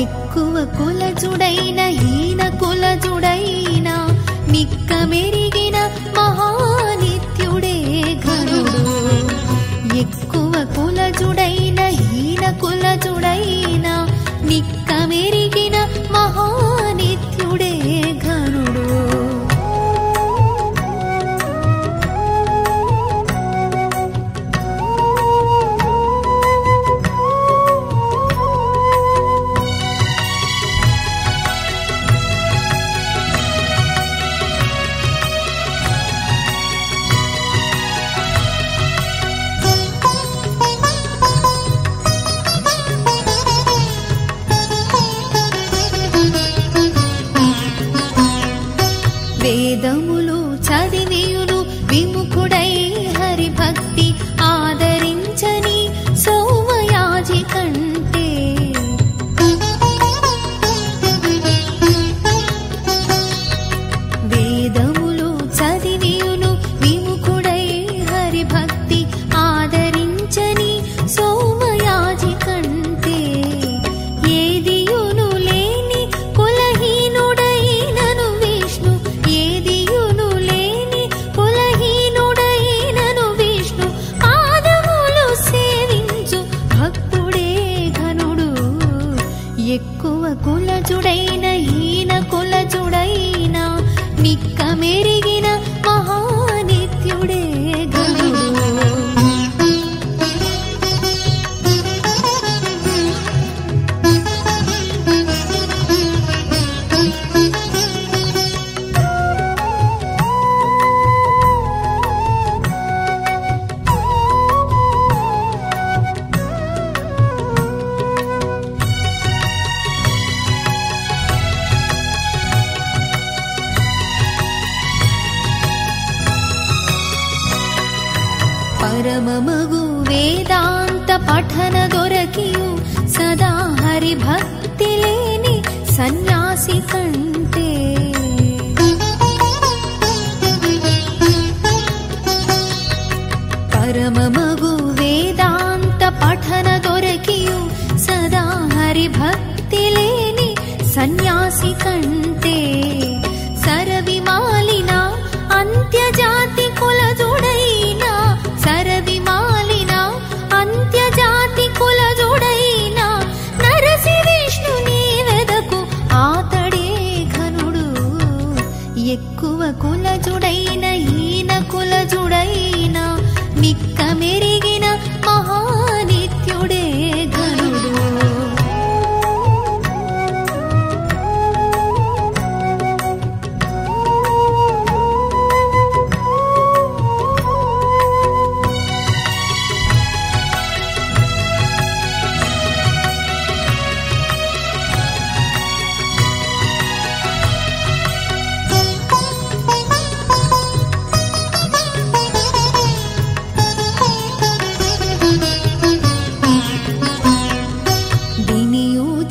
ఎక్కువ కులజుడైన ఈన కులజుడైన మిక్క మెరిగిన మహానిత్యుడే ఘనుడు. ఎక్కువ కులజుడైన ఈన కులజుడైన మిక్క మెరిగిన మహానిత్యుడే ఘనుడు. వేదములు చదివియును విముఖుడై హరిభక్తి ఆదరించని సోమయాజి కంటే. వేదములు చదివియును విముఖుడై హరిభక్తి ఆదరించని సోమయాజి కంటే. ఏదియును లేని కులహీనుడైనను విష్ణు, ఏదియును లేని కులహీనుడైనను విష్ణు పాదములు సేవించు భక్తుడే ఘనుడు. ఎక్కువ కులజుడైన ఈన కులజుడైన మిక్క మెరిగిన మహానిత్యుడే ఘనుడు. పరమమగు వేదాంత పఠన దొరకియు సదా హరిభక్తి లేని సన్యాసి కంటే. పరమమగు వేదాంత పఠన దొరకియు సదా హరిభక్తి లేని సన్యాసి కంటే. సరవిమాలిన అంత్యజాతి కులజుడైన, సరవిమాలిన అంత్యజాతి కులజుడైన నరసి విష్ణుని వెదకు ఆతడే ఘనుడు. ఎక్కువ కులజుడైన ఈన కులజుడైన మిక్క మెరిగిన మహానిత్యుడే ఘనుడు.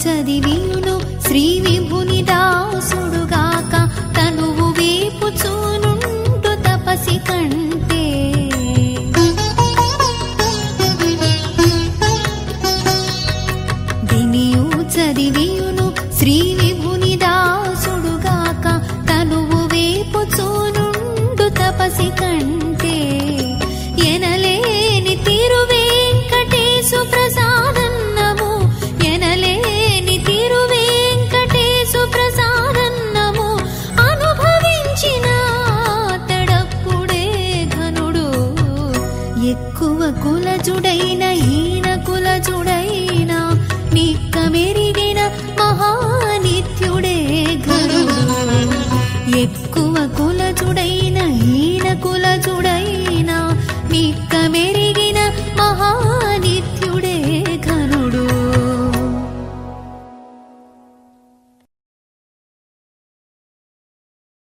చదివియును శ్రీ విభుని దాసుడుగాక తనువు వేపుచూనుండు తపసి కంటే. దినియు చదివియును శ్రీ